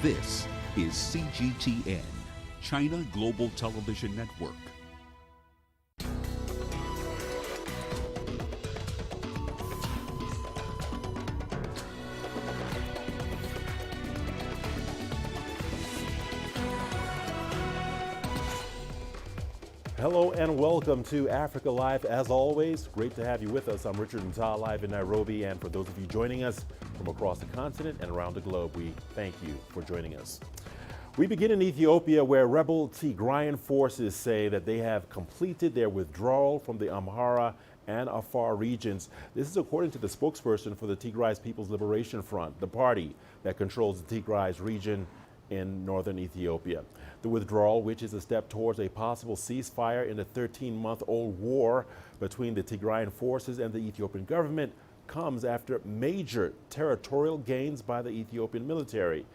This is CGTN, China Global Television Network. Hello and welcome to Africa Live. As always, great to have you with us. I'm Richard Nta, live in Nairobi, and for those of you joining us from across the continent and around the globe, we thank you for joining us. We begin in Ethiopia, where rebel Tigrayan forces say that they have completed their withdrawal from the Amhara and Afar regions. This is according to the spokesperson for the Tigray People's Liberation Front, the party that controls the Tigray region in northern Ethiopia. The withdrawal, which is a step towards a possible ceasefire in the 13-month-old war between the Tigrayan forces and the Ethiopian government, comes after major territorial gains by the Ethiopian military.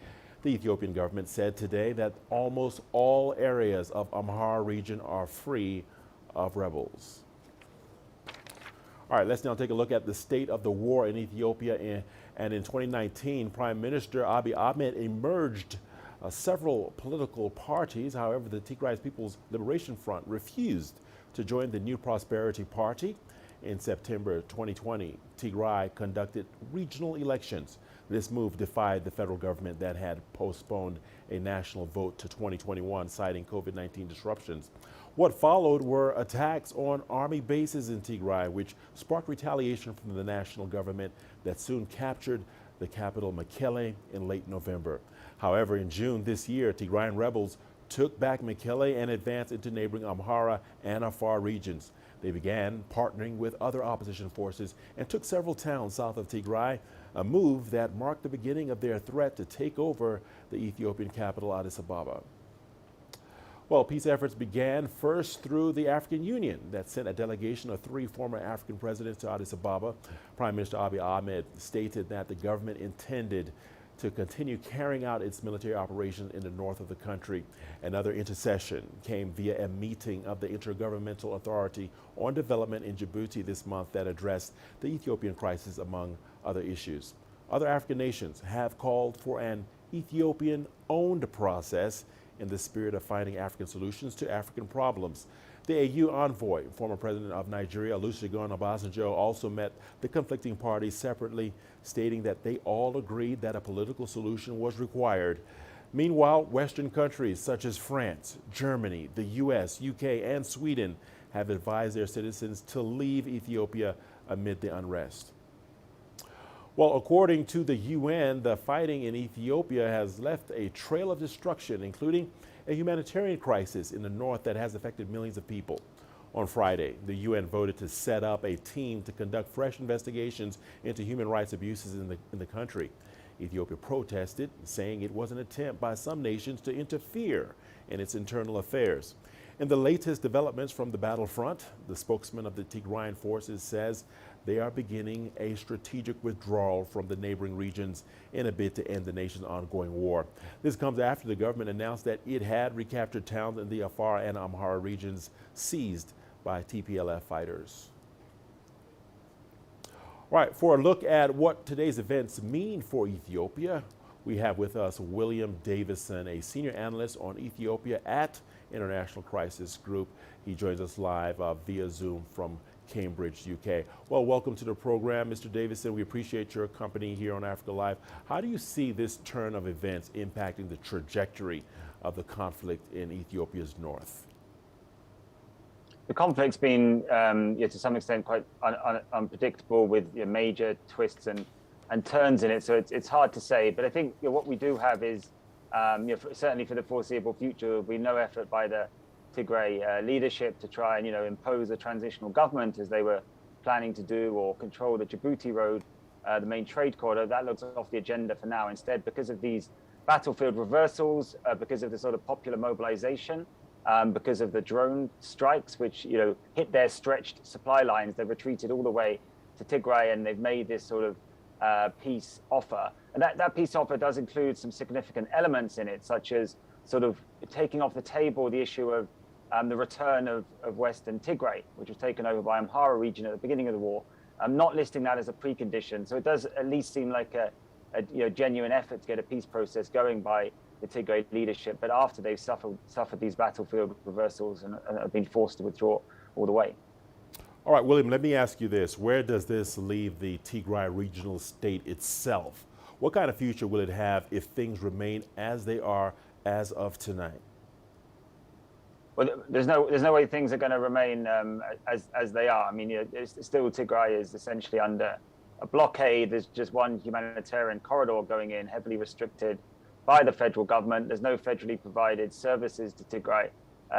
The Ethiopian government said today that almost all areas of Amhara region are free of rebels. All right, let's now take a look at the state of the war in Ethiopia. And in 2019, Prime Minister Abiy Ahmed emerged several political parties. However, the Tigray People's Liberation Front refused to join the New Prosperity Party. In September 2020, Tigray conducted regional elections. This move defied the federal government that had postponed a national vote to 2021, citing COVID-19 disruptions. What followed were attacks on army bases in Tigray, which sparked retaliation from the national government that soon captured the capital Mekelle in late November. However, in June this year, Tigrayan rebels took back Mekelle and advanced into neighboring Amhara and Afar regions. They began partnering with other opposition forces and took several towns south of Tigray, a move that marked the beginning of their threat to take over the Ethiopian capital, Addis Ababa. Well, peace efforts began first through the African Union that sent a delegation of 3 former African presidents to Addis Ababa. Prime Minister Abiy Ahmed stated that the government intended to continue carrying out its military operations in the north of the country. Another intercession came via a meeting of the Intergovernmental Authority on Development in Djibouti this month that addressed the Ethiopian crisis, among other issues. Other African nations have called for an Ethiopian-owned process in the spirit of finding African solutions to African problems. The AU envoy, former president of Nigeria, Olusegun Obasanjo, also met the conflicting parties separately, stating that they all agreed that a political solution was required. Meanwhile, Western countries such as France, Germany, the US, UK, and Sweden have advised their citizens to leave Ethiopia amid the unrest. Well, according to the UN, the fighting in Ethiopia has left a trail of destruction, including a humanitarian crisis in the north that has affected millions of people. On Friday, the UN voted to set up a team to conduct fresh investigations into human rights abuses in the country. Ethiopia protested, saying it was an attempt by some nations to interfere in its internal affairs. In the latest developments from the battlefront, the spokesman of the Tigrayan forces says they are beginning a strategic withdrawal from the neighboring regions in a bid to end the nation's ongoing war. This comes after the government announced that it had recaptured towns in the Afar and Amhara regions seized by TPLF fighters. All right, for a look at what today's events mean for Ethiopia, we have with us William Davison, a senior analyst on Ethiopia at International Crisis Group. He joins us live via Zoom from Cambridge, UK. Well, welcome to the program, Mr. Davison. We appreciate your company here on Africa Live. How do you see this turn of events impacting the trajectory of the conflict in Ethiopia's north? The conflict's been, to some extent, quite unpredictable, with major twists and turns in it. So it's hard to say. But I think what we do have is, certainly for the foreseeable future, there will be no effort by the Tigray leadership to try and impose a transitional government as they were planning to do, or control the Djibouti road, the main trade corridor. That looks off the agenda for now. Instead, because of these battlefield reversals, because of the sort of popular mobilization, because of the drone strikes, which hit their stretched supply lines, they've retreated all the way to Tigray, and they've made this sort of peace offer. And that peace offer does include some significant elements in it, such as sort of taking off the table the issue of the return of Western Tigray, which was taken over by Amhara region at the beginning of the war, not listing that as a precondition. So it does at least seem like a genuine effort to get a peace process going by the Tigray leadership, but after they've suffered these battlefield reversals and have been forced to withdraw all the way. All right, William, let me ask you this. Where does this leave the Tigray regional state itself? What kind of future will it have if things remain as they are as of tonight? Well, there's no way things are going to remain as they are. I mean, still Tigray is essentially under a blockade. There's just one humanitarian corridor going in, heavily restricted by the federal government. There's no federally provided services to Tigray,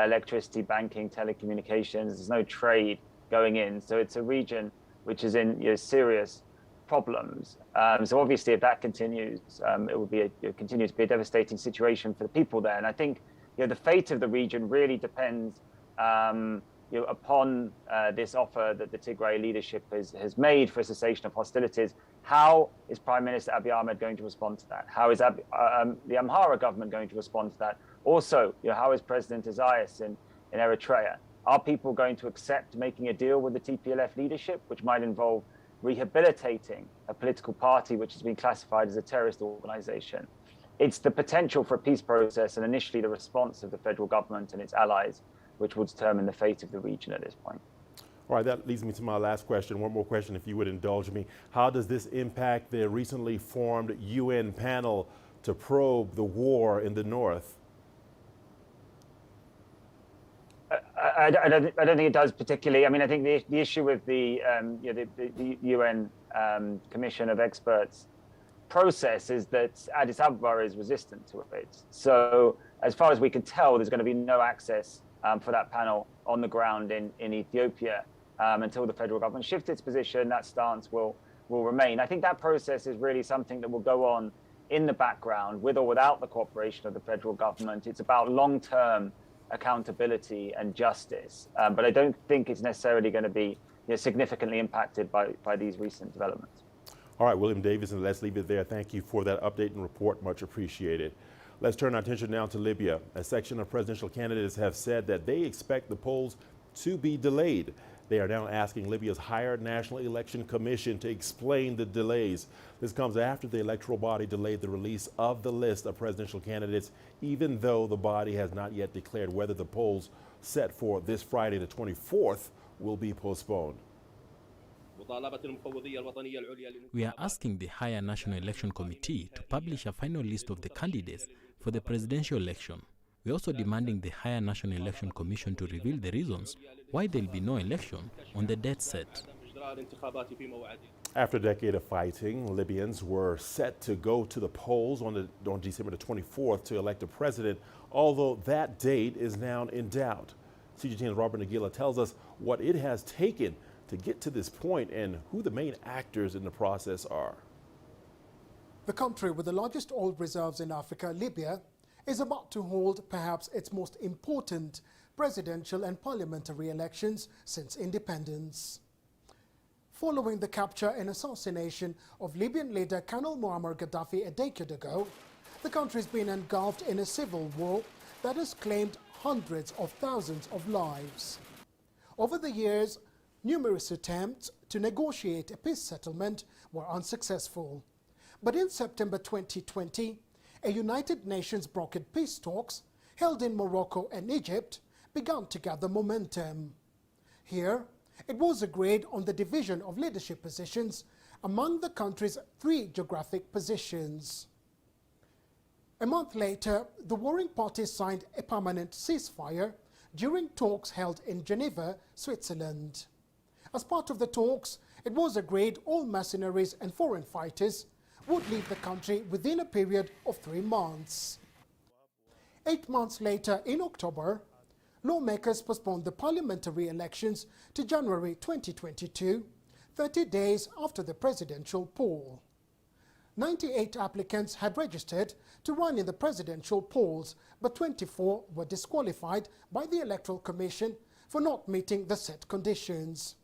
electricity, banking, telecommunications. There's no trade going in. So it's a region which is in serious problems. So obviously, if that continues, it will continue to be a devastating situation for the people there. And I think the fate of the region really depends upon this offer that the Tigray leadership has made for a cessation of hostilities. How is Prime Minister Abiy Ahmed going to respond to that? How is the Amhara government going to respond to that? Also, how is President Isaias in Eritrea? Are people going to accept making a deal with the TPLF leadership, which might involve rehabilitating a political party which has been classified as a terrorist organization? It's the potential for a peace process and initially the response of the federal government and its allies which will determine the fate of the region at this point. All right, that leads me to my last question. One more question, if you would indulge me. How does this impact the recently formed UN panel to probe the war in the north? I don't think it does particularly. I mean, I think the issue with the UN Commission of Experts process is that Addis Ababa is resistant to it. So as far as we can tell, there's going to be no access for that panel on the ground in Ethiopia until the federal government shifts its position. That stance will remain. I think that process is really something that will go on in the background with or without the cooperation of the federal government. It's about long-term accountability and justice, but I don't think it's necessarily going to be significantly impacted by these recent developments. All right, William Davis, and let's leave it there. Thank you for that update and report. Much appreciated. Let's turn our attention now to Libya. A section of presidential candidates have said that they expect the polls to be delayed. They are now asking Libya's higher National Election Commission to explain the delays. This comes after the electoral body delayed the release of the list of presidential candidates, even though the body has not yet declared whether the polls set for this Friday, the 24th, will be postponed. We are asking the higher National Election Committee to publish a final list of the candidates for the presidential election. We're also demanding the higher National Election Commission to reveal the reasons why there'll be no election on the date set. After a decade of fighting, Libyans were set to go to the polls on December the 24th to elect a president, although that date is now in doubt. CGTN's Robert Nagila tells us what it has taken to get to this point and who the main actors in the process are. The country with the largest oil reserves in Africa, Libya, is about to hold perhaps its most important presidential and parliamentary elections since independence. Following the capture and assassination of Libyan leader Colonel Muammar Gaddafi a decade ago, the country has been engulfed in a civil war that has claimed hundreds of thousands of lives. Over the years, numerous attempts to negotiate a peace settlement were unsuccessful. But in September 2020, a United Nations brokered peace talks held in Morocco and Egypt began to gather momentum. Here, it was agreed on the division of leadership positions among the country's 3 geographic positions. A month later, the warring parties signed a permanent ceasefire during talks held in Geneva, Switzerland. As part of the talks, it was agreed all mercenaries and foreign fighters would leave the country within a period of 3 months. 8 months later, in October, lawmakers postponed the parliamentary elections to January 2022, 30 days after the presidential poll. 98 applicants had registered to run in the presidential polls, but 24 were disqualified by the Electoral Commission for not meeting the set conditions.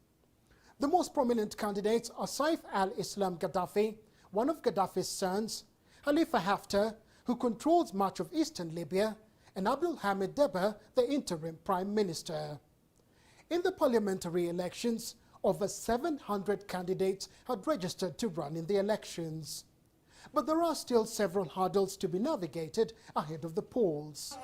The most prominent candidates are Saif al-Islam Gaddafi, one of Gaddafi's sons, Khalifa Haftar, who controls much of eastern Libya, and Abdul Hamid Deba, the interim prime minister. In the parliamentary elections, over 700 candidates had registered to run in the elections. but there are still several hurdles to be navigated ahead of the polls.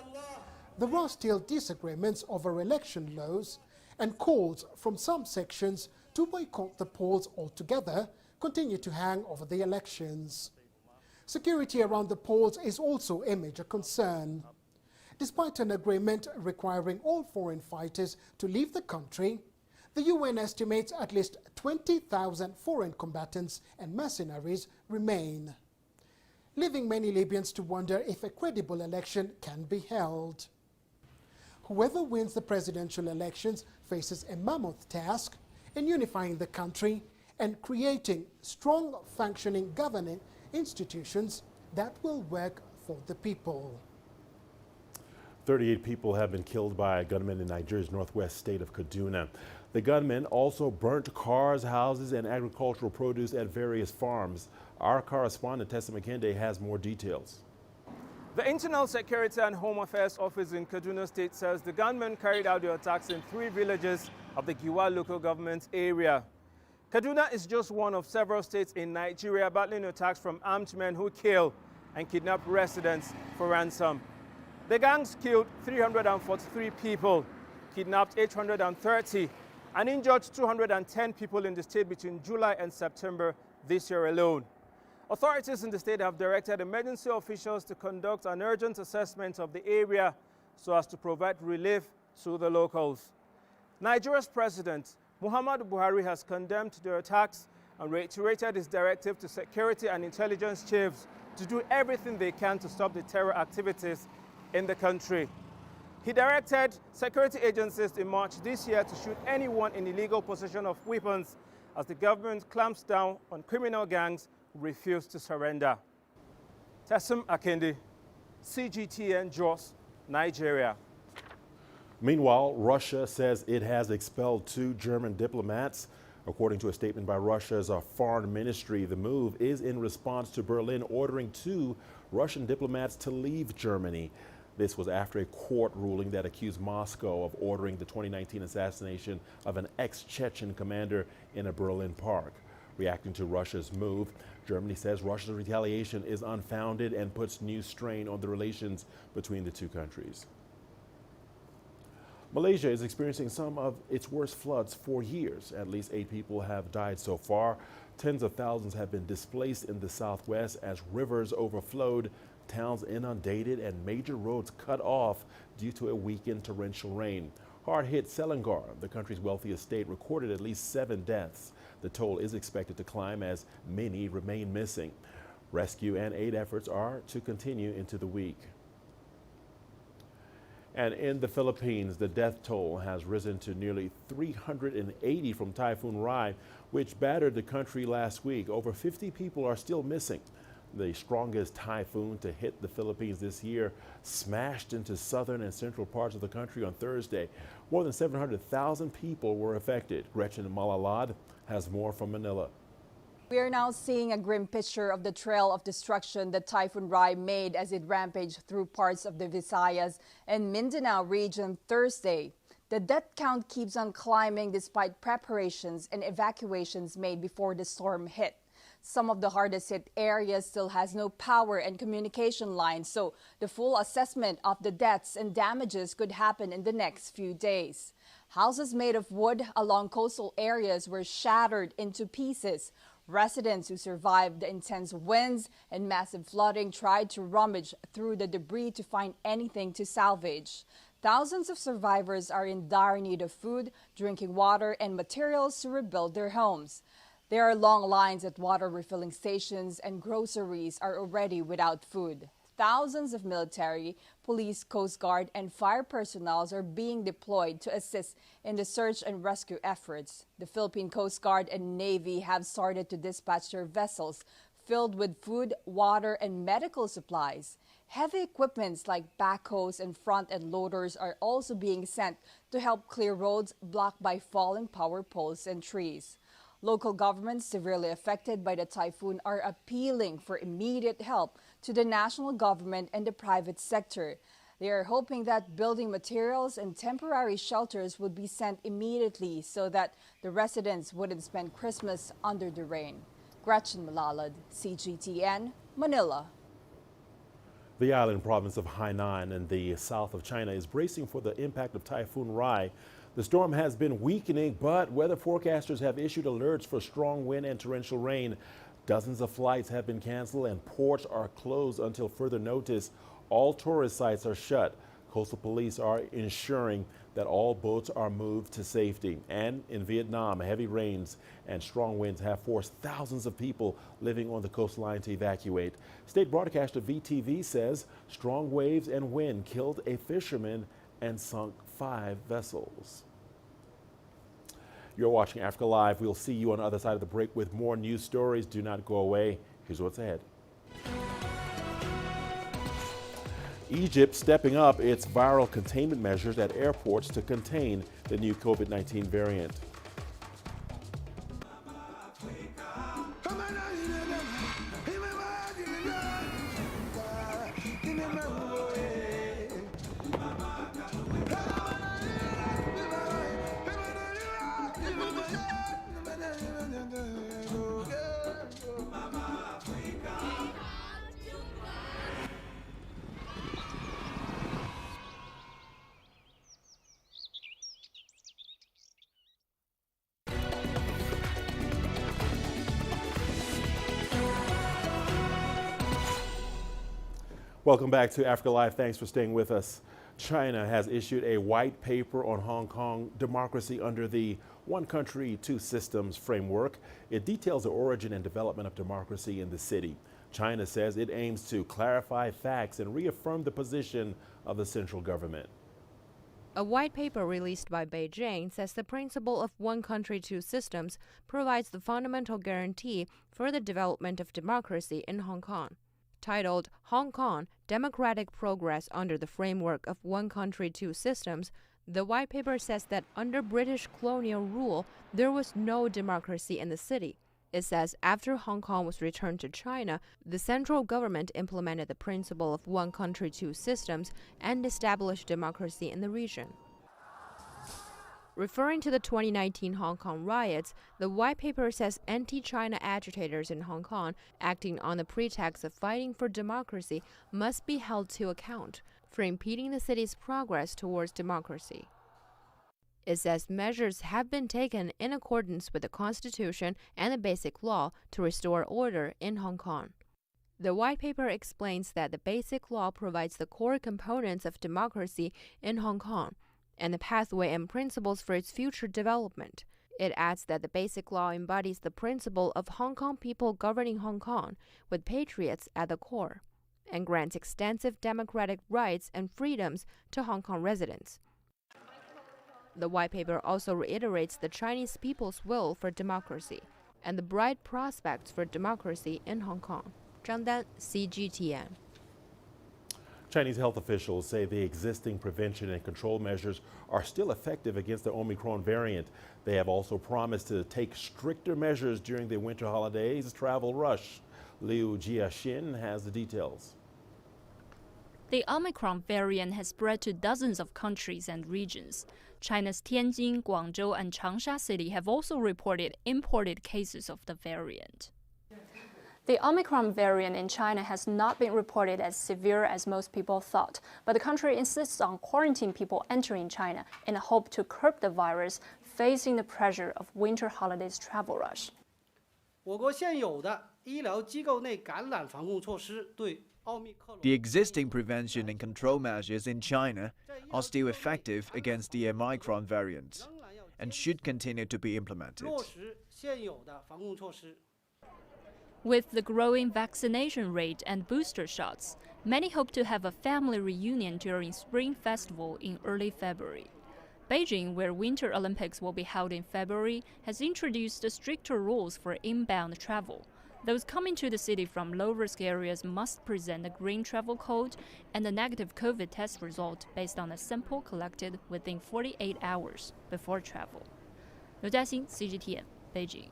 There are still disagreements over election laws, and calls from some sections to boycott the polls altogether continue to hang over the elections. Security around the polls is also a major concern. Despite an agreement requiring all foreign fighters to leave the country, the UN estimates at least 20,000 foreign combatants and mercenaries remain, leaving many Libyans to wonder if a credible election can be held. Whoever wins the presidential elections faces a mammoth task in unifying the country and creating strong, functioning governing institutions that will work for the people. 38 people have been killed by a gunman in Nigeria's northwest state of Kaduna. The gunman also burnt cars, houses, and agricultural produce at various farms. Our correspondent, Tessa McKenday, has more details. The Internal Security and Home Affairs Office in Kaduna State says the gunman carried out the attacks in 3 villages of the Giwa local government area. Kaduna is just one of several states in Nigeria battling attacks from armed men who kill and kidnap residents for ransom. The gangs killed 343 people, kidnapped 830, and injured 210 people in the state between July and September this year alone. Authorities in the state have directed emergency officials to conduct an urgent assessment of the area so as to provide relief to the locals. Nigeria's President Muhammadu Buhari has condemned the attacks and reiterated his directive to security and intelligence chiefs to do everything they can to stop the terror activities in the country. He directed security agencies in March this year to shoot anyone in illegal possession of weapons as the government clamps down on criminal gangs who refuse to surrender. Tessem Akinde, CGTN, Jos, Nigeria. Meanwhile, Russia says it has expelled 2 German diplomats. According to a statement by Russia's foreign ministry, the move is in response to Berlin ordering 2 Russian diplomats to leave Germany. This was after a court ruling that accused Moscow of ordering the 2019 assassination of an ex-Chechen commander in a Berlin park. Reacting to Russia's move, Germany says Russia's retaliation is unfounded and puts new strain on the relations between the 2 countries. Malaysia is experiencing some of its worst floods for years. At least 8 people have died so far. Tens of thousands have been displaced in the southwest as rivers overflowed, towns inundated, and major roads cut off due to a weakened torrential rain. Hard-hit Selangor, the country's wealthiest state, recorded at least 7 deaths. The toll is expected to climb as many remain missing. Rescue and aid efforts are to continue into the week. And in the Philippines, the death toll has risen to nearly 380 from Typhoon Rai, which battered the country last week. Over 50 people are still missing. The strongest typhoon to hit the Philippines this year smashed into southern and central parts of the country on Thursday. More than 700,000 people were affected. Gretchen Malalad has more from Manila. We are now seeing a grim picture of the trail of destruction that Typhoon Rai made as it rampaged through parts of the Visayas and Mindanao region Thursday. The death count keeps on climbing despite preparations and evacuations made before the storm hit. Some of the hardest hit areas still has no power and communication lines, so the full assessment of the deaths and damages could happen in the next few days. Houses made of wood along coastal areas were shattered into pieces. Residents who survived the intense winds and massive flooding tried to rummage through the debris to find anything to salvage. Thousands of survivors are in dire need of food, drinking water, and materials to rebuild their homes. There are long lines at water refilling stations, and groceries are already without food. Thousands of military, police, Coast Guard, and fire personnel are being deployed to assist in the search and rescue efforts. The Philippine Coast Guard and Navy have started to dispatch their vessels filled with food, water, and medical supplies. Heavy equipments like backhoes and front-end loaders are also being sent to help clear roads blocked by fallen power poles and trees. Local governments severely affected by the typhoon are appealing for immediate help to the national government and the private sector. They are hoping that building materials and temporary shelters would be sent immediately so that the residents wouldn't spend Christmas under the rain. Gretchen Malalad, CGTN, Manila. The island province of Hainan in the south of China is bracing for the impact of Typhoon Rai. The storm has been weakening, but weather forecasters have issued alerts for strong wind and torrential rain. Dozens of flights have been canceled and ports are closed until further notice. All tourist sites are shut. Coastal police are ensuring that all boats are moved to safety. And in Vietnam, heavy rains and strong winds have forced thousands of people living on the coastline to evacuate. State broadcaster VTV says strong waves and wind killed a fisherman and sunk 5 vessels. You're watching Africa Live. We'll see you on the other side of the break with more news stories. Do not go away. Here's what's ahead. Egypt stepping up its viral containment measures at airports to contain the new COVID-19 variant. Welcome back to Africa Live. Thanks for staying with us. China has issued a white paper on Hong Kong democracy under the One Country, Two Systems framework. It details the origin and development of democracy in the city. China says it aims to clarify facts and reaffirm the position of the central government. A white paper released by Beijing says the principle of one country, two systems provides the fundamental guarantee for the development of democracy in Hong Kong. Titled Hong Kong, Democratic Progress under the Framework of One Country, Two Systems, the white paper says that under British colonial rule, there was no democracy in the city. It says after Hong Kong was returned to China, the central government implemented the principle of one country, two systems and established democracy in the region. Referring to the 2019 Hong Kong riots, the white paper says anti-China agitators in Hong Kong, acting on the pretext of fighting for democracy, must be held to account for impeding the city's progress towards democracy. It says measures have been taken in accordance with the Constitution and the Basic Law to restore order in Hong Kong. The white paper explains that the Basic Law provides the core components of democracy in Hong Kong and the pathway and principles for its future development. It adds that the Basic Law embodies the principle of Hong Kong people governing Hong Kong, with patriots at the core, and grants extensive democratic rights and freedoms to Hong Kong residents. The white paper also reiterates the Chinese people's will for democracy and the bright prospects for democracy in Hong Kong. Zhang Dan, CGTN. Chinese health officials say the existing prevention and control measures are still effective against the Omicron variant. They have also promised to take stricter measures during the winter holidays travel rush. Liu Jiaxin has the details. The Omicron variant has spread to dozens of countries and regions. China's Tianjin, Guangzhou, and Changsha City have also reported imported cases of the variant. The Omicron variant in China has not been reported as severe as most people thought, but the country insists on quarantining people entering China in a hope to curb the virus, facing the pressure of winter holidays travel rush. The existing prevention and control measures in China are still effective against the Omicron variant and should continue to be implemented. With the growing vaccination rate and booster shots, many hope to have a family reunion during Spring Festival in early February. Beijing, where Winter Olympics will be held in February, has introduced stricter rules for inbound travel. Those coming to the city from low-risk areas must present a green travel code and a negative COVID test result based on a sample collected within 48 hours before travel. Liu Jiaxin, CGTN, Beijing.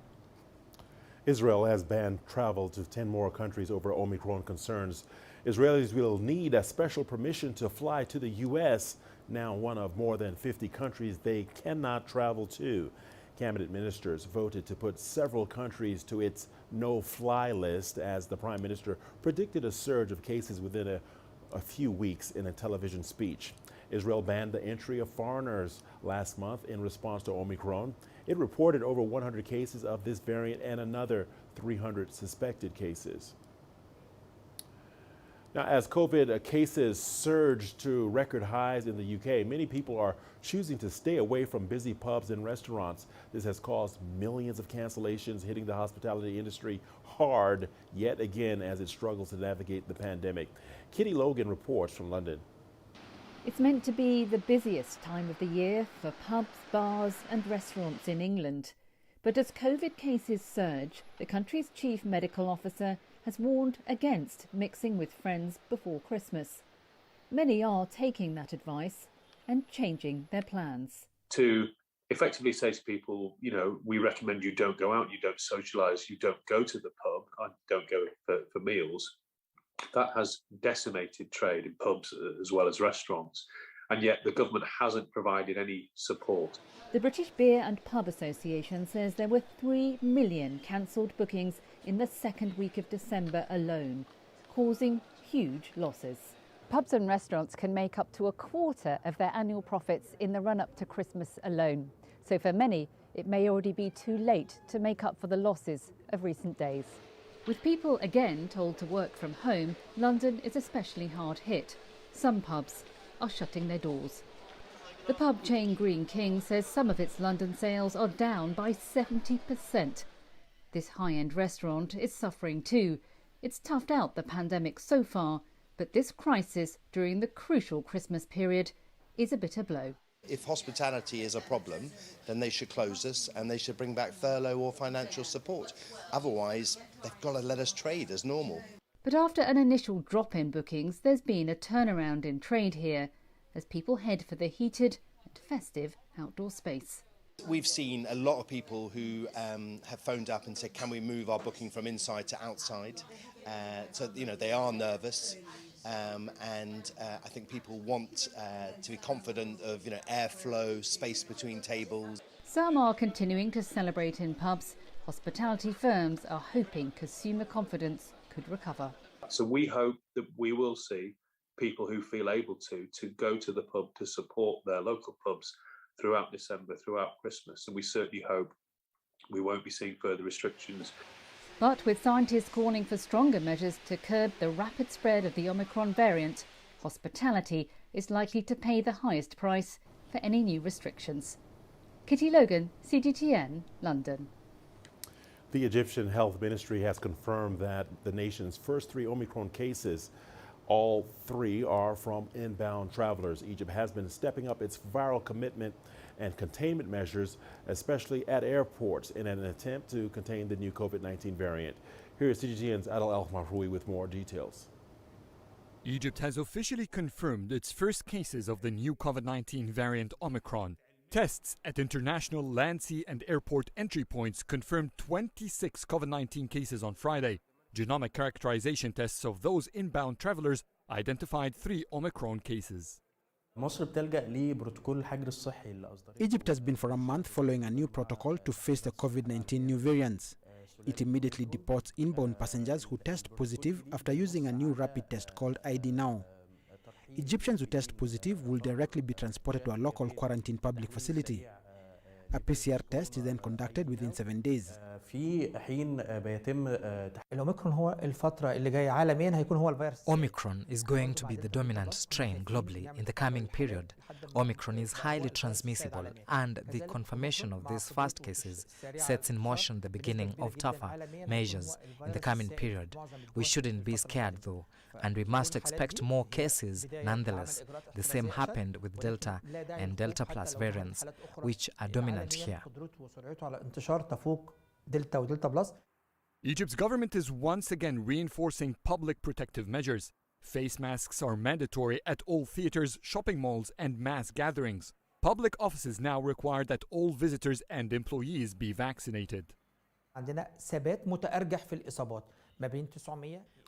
Israel has banned travel to 10 more countries over Omicron concerns. Israelis will need a special permission to fly to the U.S., now one of more than 50 countries they cannot travel to. Cabinet ministers voted to put several countries to its no-fly list as the prime minister predicted a surge of cases within a few weeks in a television speech. Israel banned the entry of foreigners last month in response to Omicron. It reported over 100 cases of this variant and another 300 suspected cases. Now, as COVID cases surge to record highs in the UK, many people are choosing to stay away from busy pubs and restaurants. This has caused millions of cancellations, hitting the hospitality industry hard yet again as it struggles to navigate the pandemic. Kitty Logan reports from London. It's meant to be the busiest time of the year for pubs, bars and restaurants in England. But as COVID cases surge, the country's chief medical officer has warned against mixing with friends before Christmas. Many are taking that advice and changing their plans. To effectively say to people, you know, we recommend you don't go out, you don't socialise, you don't go to the pub, and don't go for meals. That has decimated trade in pubs as well as restaurants. And yet the government hasn't provided any support. The British Beer and Pub Association says there were 3 million cancelled bookings in the second week of December alone, causing huge losses. Pubs and restaurants can make up to a quarter of their annual profits in the run-up to Christmas alone. So for many, it may already be too late to make up for the losses of recent days. With people again told to work from home, London is especially hard hit. Some pubs are shutting their doors. The pub chain Green King says some of its London sales are down by 70%. This high-end restaurant is suffering too. It's toughed out the pandemic so far, but this crisis during the crucial Christmas period is a bitter blow. If hospitality is a problem, then they should close us and they should bring back furlough or financial support. Otherwise, they've got to let us trade as normal. But after an initial drop in bookings, there's been a turnaround in trade here as people head for the heated and festive outdoor space. We've seen a lot of people who have phoned up and said, can we move our booking from inside to outside? So, you know, they are nervous. I think people want to be confident of, you know, airflow, space between tables. Some are continuing to celebrate in pubs. Hospitality firms are hoping consumer confidence could recover. So we hope that we will see people who feel able to go to the pub to support their local pubs throughout December, throughout Christmas. And we certainly hope we won't be seeing further restrictions. But with scientists calling for stronger measures to curb the rapid spread of the Omicron variant, hospitality is likely to pay the highest price for any new restrictions. Kitty Logan, CGTN, London. The Egyptian Health Ministry has confirmed that the nation's first 3 Omicron cases, all 3 are from inbound travelers. Egypt has been stepping up its viral commitment and containment measures, especially at airports, in an attempt to contain the new COVID-19 variant. Here is CGTN's Adel El-Mahroui with more details. Egypt has officially confirmed its first cases of the new COVID-19 variant Omicron. Tests at international land, sea and airport entry points confirmed 26 COVID-19 cases on Friday. Genomic characterization tests of those inbound travelers identified 3 Omicron cases. Egypt has been for a month following a new protocol to face the COVID-19 new variants. It immediately deports inbound passengers who test positive after using a new rapid test called ID Now. Egyptians who test positive will directly be transported to a local quarantine public facility. A PCR test is then conducted within 7 days. Omicron is going to be the dominant strain globally in the coming period. Omicron is highly transmissible, and the confirmation of these first cases sets in motion the beginning of tougher measures in the coming period. We shouldn't be scared though, and we must expect more cases nonetheless. The same happened with Delta and Delta Plus variants, which are dominant here. Egypt's government is once again reinforcing public protective measures. Face masks are mandatory at all theaters, shopping malls, and mass gatherings. Public offices now require that all visitors and employees be vaccinated.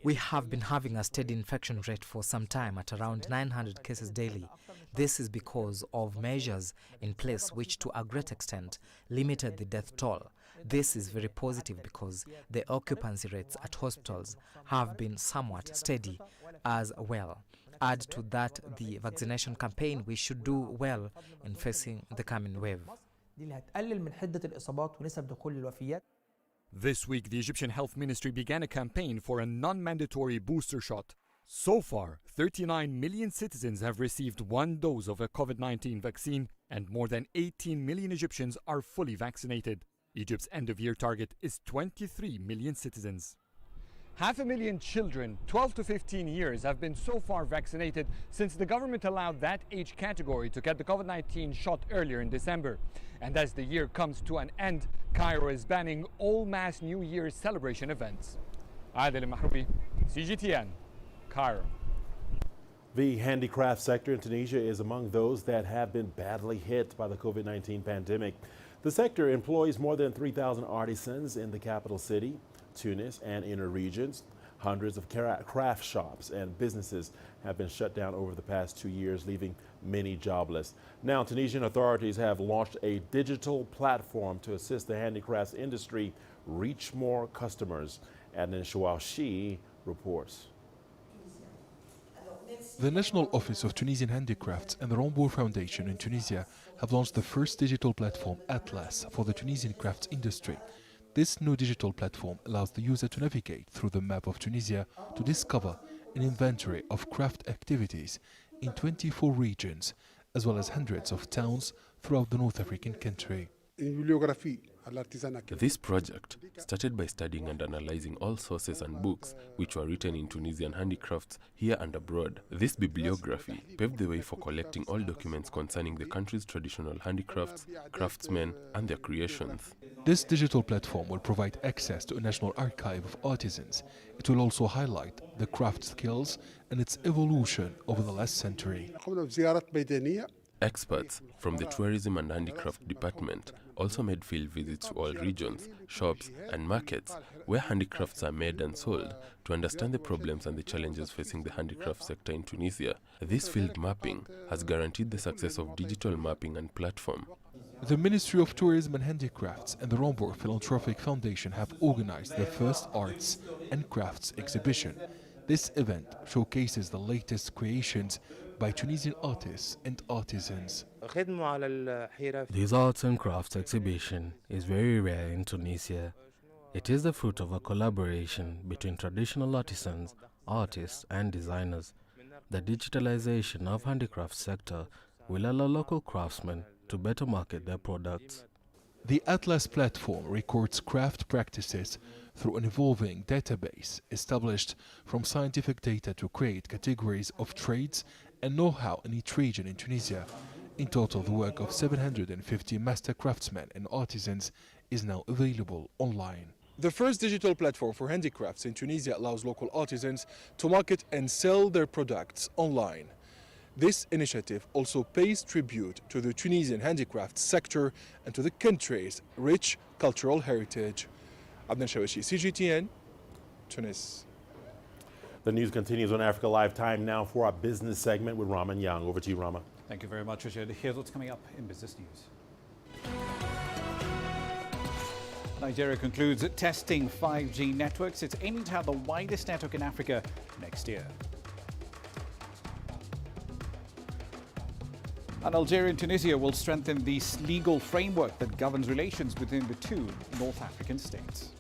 We have been having a steady infection rate for some time at around 900 cases daily. This is because of measures in place which to a great extent limited the death toll. This is very positive because the occupancy rates at hospitals have been somewhat steady as well. Add to that the vaccination campaign, we should do well in facing the coming wave. This week, the Egyptian Health Ministry began a campaign for a non-mandatory booster shot. So far, 39 million citizens have received one dose of a COVID-19 vaccine, and more than 18 million Egyptians are fully vaccinated. Egypt's end-of-year target is 23 million citizens. 500,000 children, 12 to 15 years, have been so far vaccinated since the government allowed that age category to get the COVID-19 shot earlier in December. And as the year comes to an end, Cairo is banning all mass New Year's celebration events. Adel Mahroubi, CGTN, Cairo. The handicraft sector in Tunisia is among those that have been badly hit by the COVID-19 pandemic. The sector employs more than 3,000 artisans in the capital city, Tunis, and inner regions. Hundreds of craft shops and businesses have been shut down over the past 2 years, leaving many jobless. Now, Tunisian authorities have launched a digital platform to assist the handicrafts industry reach more customers. Adnan Chouachi reports. The National Office of Tunisian Handicrafts and the Rambour Foundation in Tunisia have launched the first digital platform, Atlas, for the Tunisian crafts industry. This new digital platform allows the user to navigate through the map of Tunisia to discover an inventory of craft activities in 24 regions, as well as hundreds of towns throughout the North African country. This project started by studying and analyzing all sources and books which were written in Tunisian handicrafts here and abroad. This bibliography paved the way for collecting all documents concerning the country's traditional handicrafts, craftsmen, and their creations. This digital platform will provide access to a national archive of artisans. It will also highlight the craft skills and its evolution over the last century. Experts from the Tourism and Handicraft Department also made field visits to all regions, shops and markets where handicrafts are made and sold to understand the problems and the challenges facing the handicraft sector in Tunisia. This field mapping has guaranteed the success of digital mapping and platform. The Ministry of Tourism and Handicrafts and the Rambour Philanthropic Foundation have organized the first arts and crafts exhibition. This event showcases the latest creations by Tunisian artists and artisans. This arts and crafts exhibition is very rare in Tunisia. It is the fruit of a collaboration between traditional artisans, artists and designers. The digitalization of handicraft sector will allow local craftsmen to better market their products. The Atlas platform records craft practices through an evolving database established from scientific data to create categories of trades and know-how in each region in Tunisia. In total, the work of 750 master craftsmen and artisans is now available online. The first digital platform for handicrafts in Tunisia allows local artisans to market and sell their products online. This initiative also pays tribute to the Tunisian handicrafts sector and to the country's rich cultural heritage. Adnan Chouachi, CGTN, Tunis. The news continues on Africa Live. Time now for our business segment with Raman Young. Over to you, Rama. Thank you very much, Richard. Here's what's coming up in business news. Nigeria concludes testing 5G networks. It's aiming to have the widest network in Africa next year. And Algeria and Tunisia will strengthen the legal framework that governs relations between the two North African states.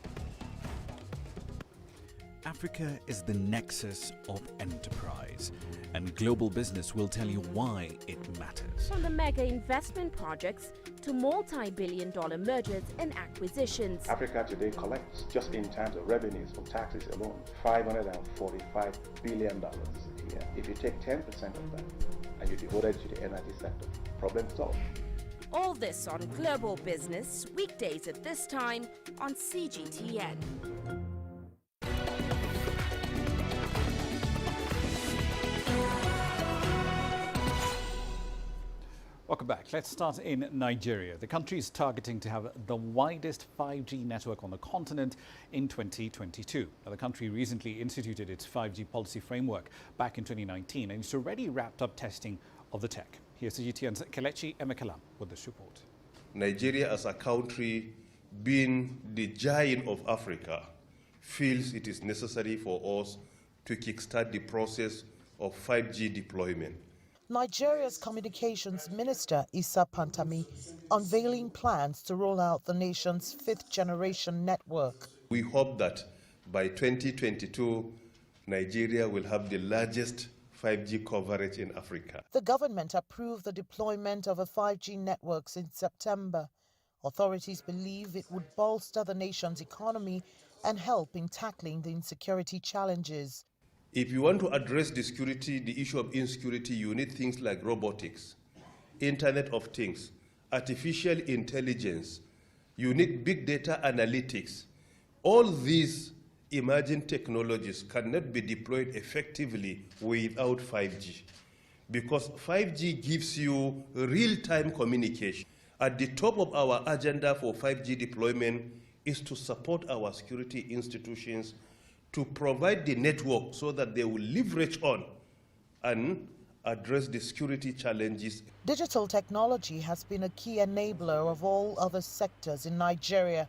Africa is the nexus of enterprise, and global business will tell you why it matters. From the mega investment projects to multi-billion-dollar mergers and acquisitions. Africa today collects, just in terms of revenues from taxes alone, $545 billion a year. If you take 10% of that and you devote it to the energy sector, problem solved. All this on Global Business, weekdays at this time on CGTN. Welcome back. Let's start in Nigeria. The country is targeting to have the widest 5G network on the continent in 2022. Now, the country recently instituted its 5G policy framework back in 2019, and it's already wrapped up testing of the tech. Here's CGTN's Kelechi Emekalam with this report. Nigeria as a country, being the giant of Africa, feels it is necessary for us to kickstart the process of 5G deployment. Nigeria's Communications Minister Issa Pantami unveiling plans to roll out the nation's fifth-generation network. We hope that by 2022, Nigeria will have the largest 5G coverage in Africa. The government approved the deployment of a 5G network in September. Authorities believe it would bolster the nation's economy and help in tackling the insecurity challenges. If you want to address the issue of insecurity, you need things like robotics, Internet of Things, artificial intelligence. You need big data analytics. All these emerging technologies cannot be deployed effectively without 5G, because 5G gives you real-time communication. At the top of our agenda for 5G deployment is to support our security institutions to provide the network so that they will leverage on and address the security challenges. Digital technology has been a key enabler of all other sectors in Nigeria.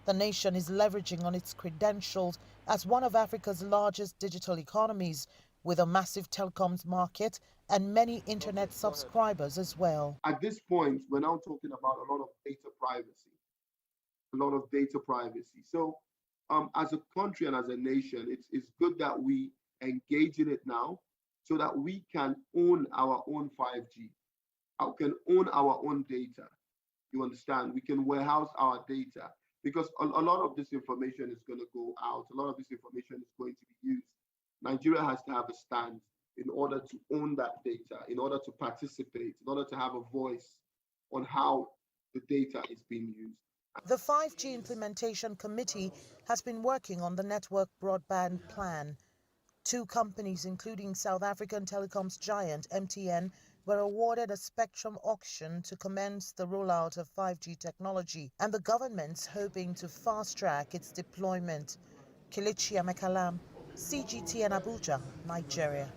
The nation is leveraging on its credentials as one of Africa's largest digital economies, with a massive telecoms market and many internet subscribers as well. At this point, we're now talking about a lot of data privacy. So as a country and as a nation, it's good that we engage in it now so that we can own our own 5G, can own our own data. You understand? We can warehouse our data, because a lot of this information is going to go out. A lot of this information is going to be used. Nigeria has to have a stand in order to own that data, in order to participate, in order to have a voice on how the data is being used. The 5G Implementation Committee has been working on the network broadband plan. 2 companies, including South African telecoms giant MTN, were awarded a spectrum auction to commence the rollout of 5G technology, and the government's hoping to fast-track its deployment. Kelechi Emekalam, CGTN Abuja, Nigeria.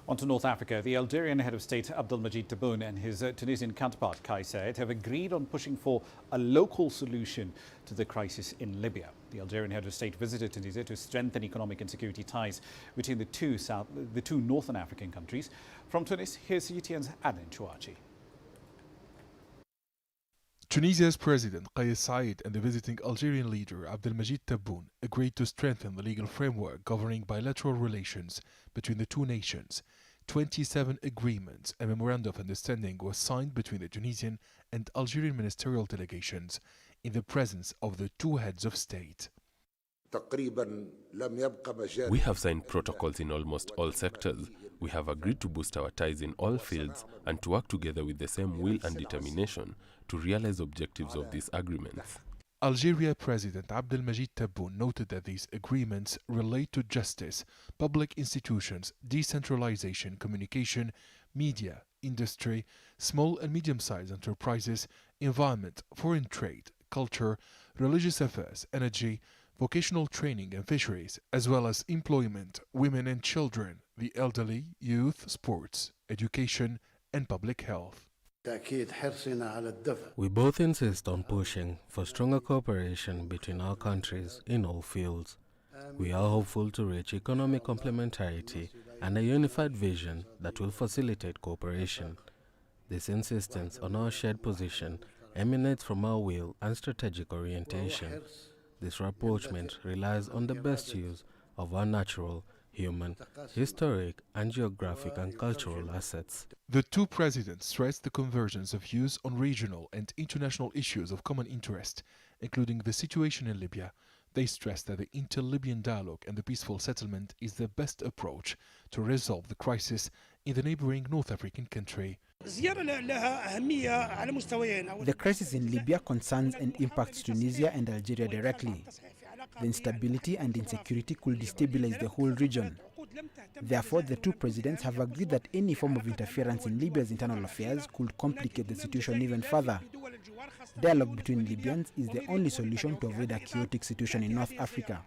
On to North Africa. The Algerian head of state Abdelmadjid Tebboune and his Tunisian counterpart Kais Saied have agreed on pushing for a local solution to the crisis in Libya. The Algerian head of state visited Tunisia to strengthen economic and security ties between the two northern African countries. From Tunis, here's CGTN's Adnan Chouachi. Tunisia's President Kais Saied and the visiting Algerian leader Abdelmadjid Tebboune agreed to strengthen the legal framework governing bilateral relations between the two nations. 27 agreements and memorandum of understanding was signed between the Tunisian and Algerian ministerial delegations in the presence of the two heads of state. We have signed protocols in almost all sectors. We have agreed to boost our ties in all fields and to work together with the same will and determination to realize objectives of these agreements. Algeria President Abdelmadjid Tebboune noted that these agreements relate to justice, public institutions, decentralization, communication, media, industry, small and medium-sized enterprises, environment, foreign trade, culture, religious affairs, energy, vocational training and fisheries, as well as employment, women and children, the elderly, youth, sports, education, and public health. We both insist on pushing for stronger cooperation between our countries in all fields. We are hopeful to reach economic complementarity and a unified vision that will facilitate cooperation. This insistence on our shared position emanates from our will and strategic orientation. This rapprochement relies on the best use of our natural, human, historic, and geographic and cultural assets. The two presidents stressed the convergence of views on regional and international issues of common interest, including the situation in Libya. They stressed that the inter-Libyan dialogue and the peaceful settlement is the best approach to resolve the crisis in the neighboring North African country. The crisis in Libya concerns and impacts Tunisia and Algeria directly. The instability and insecurity could destabilize the whole region. Therefore, the two presidents have agreed that any form of interference in Libya's internal affairs could complicate the situation even further. Dialogue between Libyans is the only solution to avoid a chaotic situation in North Africa.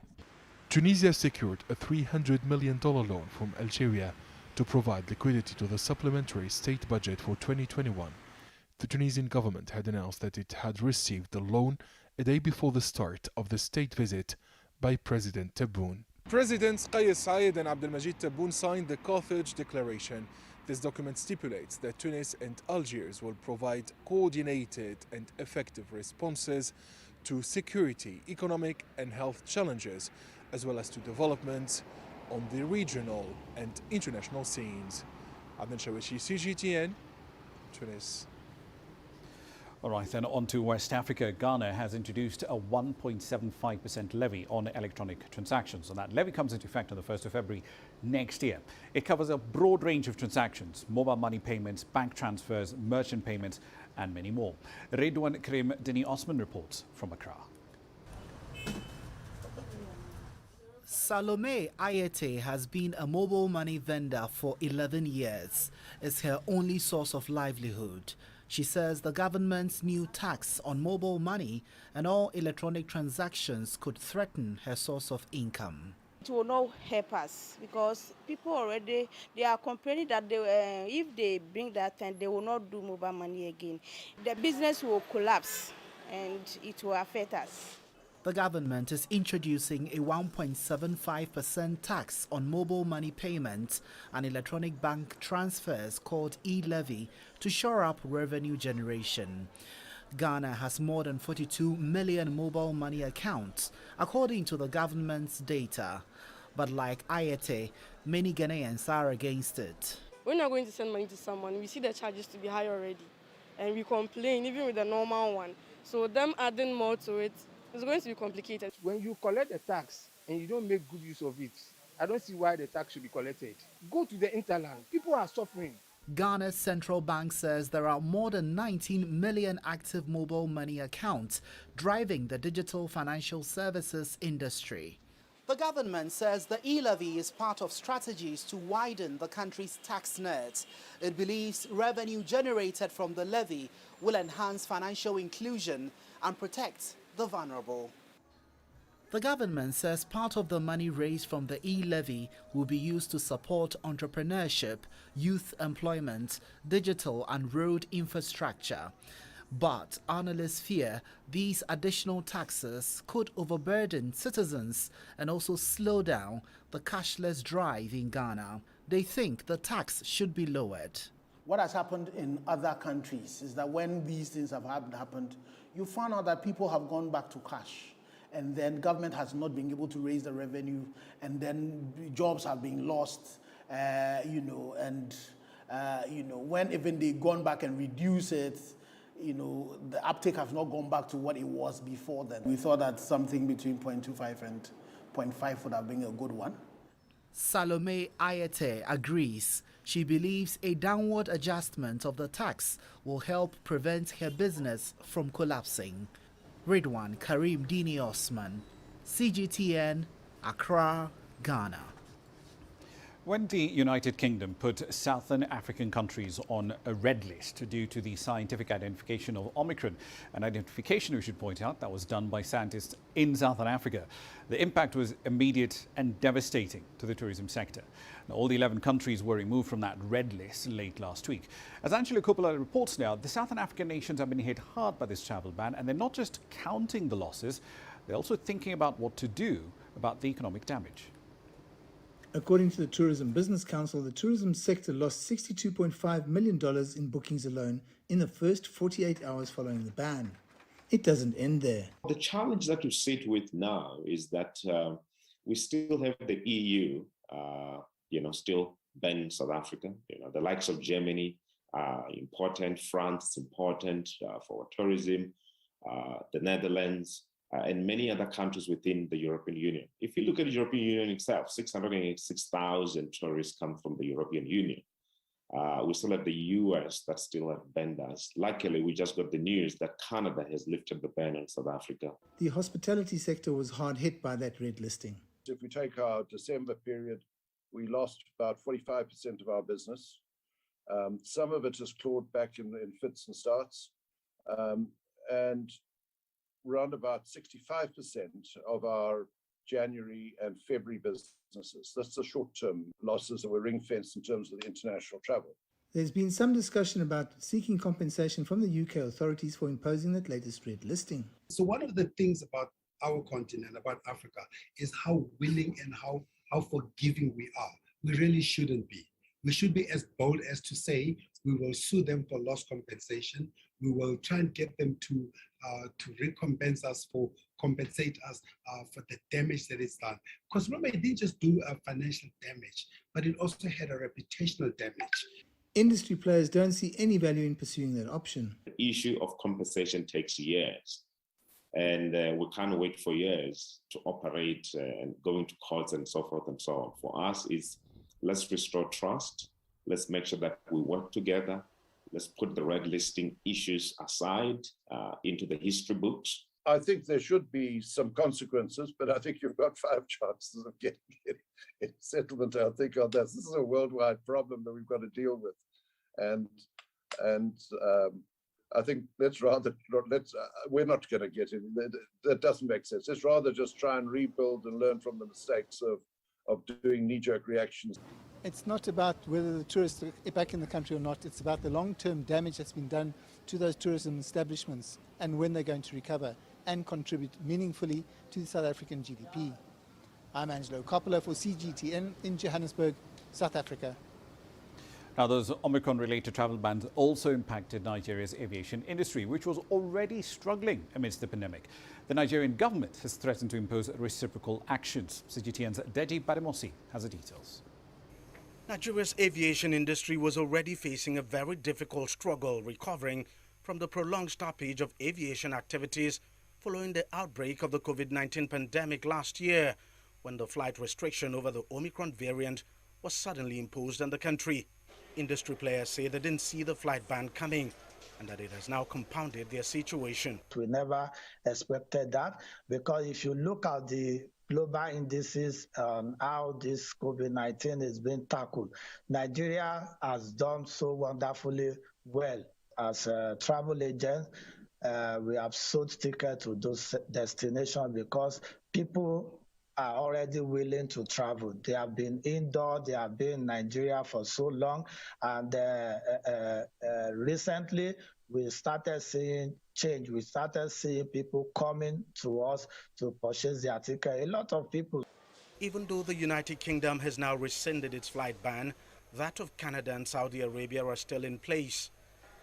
Tunisia secured a $300 million loan from Algeria to provide liquidity to the supplementary state budget for 2021. The Tunisian government had announced that it had received the loan a day before the start of the state visit by President Tebboune. Presidents Kais Saied and Abdelmajid Tebboune signed the Carthage Declaration. This document stipulates that Tunis and Algiers will provide coordinated and effective responses to security, economic and health challenges, as well as to developments on the regional and international scenes. Adnan Shawishi, CGTN, Tunis. All right, then on to West Africa. Ghana has introduced a 1.75% levy on electronic transactions, and that levy comes into effect on the 1st of February next year. It covers a broad range of transactions: mobile money payments, bank transfers, merchant payments, and many more. Redouane Karim Dini Osman reports from Accra. Salome Ayete has been a mobile money vendor for 11 years. It's her only source of livelihood. She says the government's new tax on mobile money and all electronic transactions could threaten her source of income. It will not help us because people already, they are complaining that if they bring that and they will not do mobile money again. The business will collapse and it will affect us. The government is introducing a 1.75% tax on mobile money payments and electronic bank transfers called e-levy to shore up revenue generation. Ghana has more than 42 million mobile money accounts, according to the government's data. But like Ayete, many Ghanaians are against it. When you're going to send money to someone, we see the charges to be high already. And we complain, even with the normal one. So them adding more to it, it's going to be complicated. When you collect a tax and you don't make good use of it, I don't see why the tax should be collected. Go to the interland. People are suffering. Ghana's central bank says there are more than 19 million active mobile money accounts driving the digital financial services industry. The government says the e-levy is part of strategies to widen the country's tax net. It believes revenue generated from the levy will enhance financial inclusion and protect the vulnerable. The government says part of the money raised from the e-levy will be used to support entrepreneurship, youth employment, digital and road infrastructure. But analysts fear these additional taxes could overburden citizens and also slow down the cashless drive in Ghana. They think the tax should be lowered. What has happened in other countries is that when these things have happened, you find out that people have gone back to cash, and then government has not been able to raise the revenue, and then jobs have been lost, when even they've gone back and reduce it, the uptake has not gone back to what it was before then. We thought that something between 0.25 and 0.5 would have been a good one. Salome Ayete agrees. She believes a downward adjustment of the tax will help prevent her business from collapsing. Redouane Karim Dini Osman, CGTN, Accra, Ghana. When the United Kingdom put Southern African countries on a red list due to the scientific identification of Omicron, an identification, we should point out, that was done by scientists in Southern Africa, the impact was immediate and devastating to the tourism sector. Now, all the 11 countries were removed from that red list late last week. As Angela Coppola reports now, the Southern African nations have been hit hard by this travel ban, and they're not just counting the losses, they're also thinking about what to do about the economic damage. According to the Tourism Business Council, the tourism sector lost $62.5 million in bookings alone in the first 48 hours following the ban. It doesn't end there. The challenge that we sit with now is that we still have the EU, still banning South Africa. The likes of Germany are important, France is important for tourism, the Netherlands, and many other countries within the European Union. If you look at the European Union itself, 686,000 tourists come from the European Union. We still have the US that still have bans. Luckily, we just got the news that Canada has lifted the ban on South Africa. The hospitality sector was hard hit by that red listing. If we take our December period, we lost about 45% of our business. Some of it has clawed back in fits and starts. And around about 65% of our January and February businesses. That's the short-term losses that were ring-fenced in terms of the international travel. There's been some discussion about seeking compensation from the UK authorities for imposing that latest red listing. So one of the things about our continent, about Africa, is how willing and how forgiving we are. We really shouldn't be. We should be as bold as to say we will sue them for loss compensation. We will try and get them to compensate us for the damage that is done. Because remember, it didn't just do a financial damage, but it also had a reputational damage. Industry players don't see any value in pursuing that option. The issue of compensation takes years, and we can't wait for years to operate and going to courts and so forth and so on. For us, is let's restore trust. Let's make sure that we work together. Let's put the red listing issues aside into the history books. I think there should be some consequences, but I think you've got 5 chances of getting a settlement, I think, on this. This is a worldwide problem that we've got to deal with. And I think we're not going to get in. That doesn't make sense. Let's rather just try and rebuild and learn from the mistakes of doing knee-jerk reactions. It's not about whether the tourists are back in the country or not. It's about the long-term damage that's been done to those tourism establishments and when they're going to recover and contribute meaningfully to the South African GDP. I'm Angelo Coppola for CGTN in Johannesburg, South Africa. Now, those Omicron-related travel bans also impacted Nigeria's aviation industry, which was already struggling amidst the pandemic. The Nigerian government has threatened to impose reciprocal actions. CGTN's Deji Badimosi has the details. Nigeria's aviation industry was already facing a very difficult struggle recovering from the prolonged stoppage of aviation activities following the outbreak of the COVID-19 pandemic last year, when the flight restriction over the Omicron variant was suddenly imposed on the country. Industry players say they didn't see the flight ban coming and that it has now compounded their situation. We never expected that, because if you look at the global indices on how this COVID-19 is being tackled, Nigeria has done so wonderfully well. As a travel agent, we have sold tickets to those destinations because people are already willing to travel. They have been indoor, they have been in Nigeria for so long, and recently we started seeing change. We started seeing people coming to us to purchase their ticket. A lot of people. Even though the United Kingdom has now rescinded its flight ban, that of Canada and Saudi Arabia are still in place.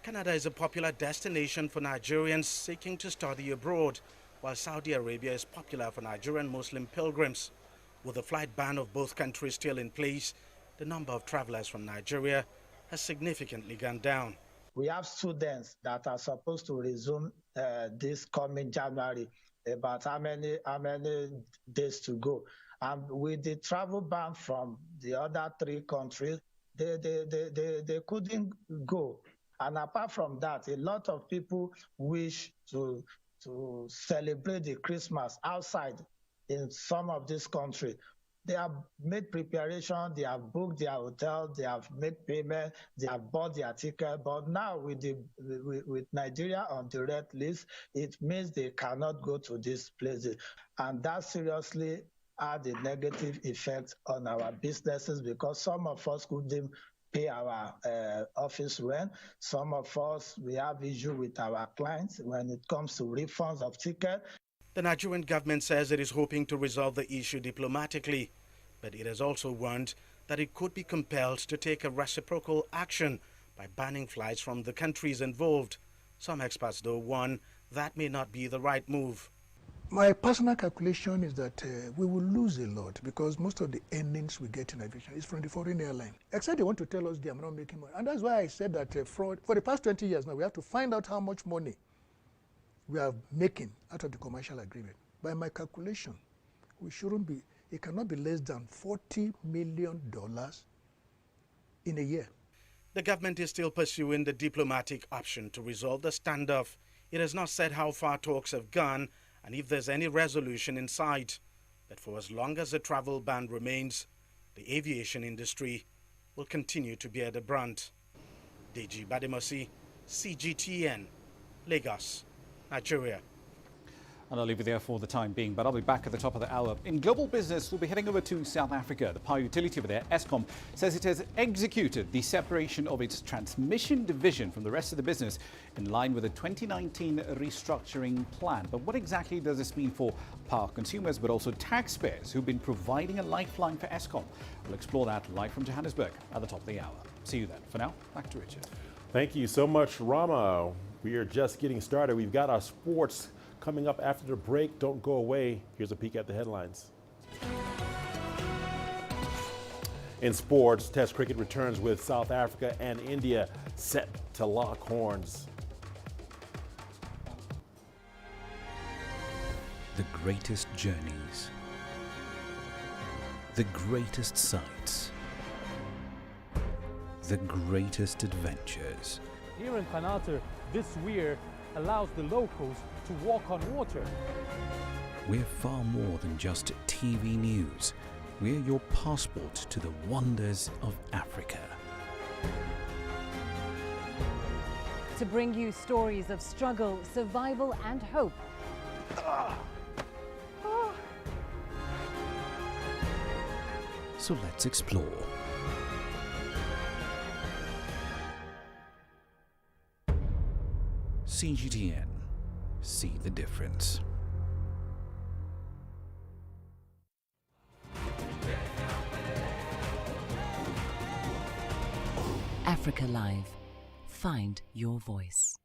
Canada is a popular destination for Nigerians seeking to study abroad, while Saudi Arabia is popular for Nigerian Muslim pilgrims. With the flight ban of both countries still in place, the number of travelers from Nigeria has significantly gone down. We have students that are supposed to resume this coming January, about how many days to go. And with the travel ban from the other 3 countries, they couldn't go. And apart from that, a lot of people wish to celebrate the Christmas outside in some of these countries. They have made preparation, they have booked their hotel, they have made payment, they have bought their ticket. But now with Nigeria on the red list, it means they cannot go to these places. And that seriously had a negative effect on our businesses, because some of us couldn't pay our office rent. Some of us, we have issue with our clients when it comes to refunds of tickets. The Nigerian government says it is hoping to resolve the issue diplomatically, but it has also warned that it could be compelled to take a reciprocal action by banning flights from the countries involved. Some experts, though, warn that may not be the right move. My personal calculation is that we will lose a lot, because most of the earnings we get in aviation is from the foreign airline. Except they want to tell us they are not making money. And that's why I said that for the past 20 years now, we have to find out how much money we are making out of the commercial agreement. By my calculation, it cannot be less than $40 million in a year. The government is still pursuing the diplomatic option to resolve the standoff. It has not said how far talks have gone and if there's any resolution in sight. But for as long as the travel ban remains, the aviation industry will continue to bear the brunt. Deji Bademosi, CGTN, Lagos, Nigeria. And I'll leave you there for the time being, but I'll be back at the top of the hour. In global business, we'll be heading over to South Africa. The power utility over there, Eskom, says it has executed the separation of its transmission division from the rest of the business in line with the 2019 restructuring plan. But what exactly does this mean for power consumers, but also taxpayers who've been providing a lifeline for Eskom? We'll explore that live from Johannesburg at the top of the hour. See you then. For now, back to Richard. Thank you so much, Rama. We are just getting started. We've got our sports coming up after the break. Don't go away. Here's a peek at the headlines. In sports, Test cricket returns with South Africa and India set to lock horns. The greatest journeys, the greatest sights, the greatest adventures. Here in Kanata, this weir allows the locals to walk on water. We're far more than just TV news. We're your passport to the wonders of Africa. To bring you stories of struggle, survival and hope. So let's explore. CGTN. See the difference. Africa Live. Find your voice.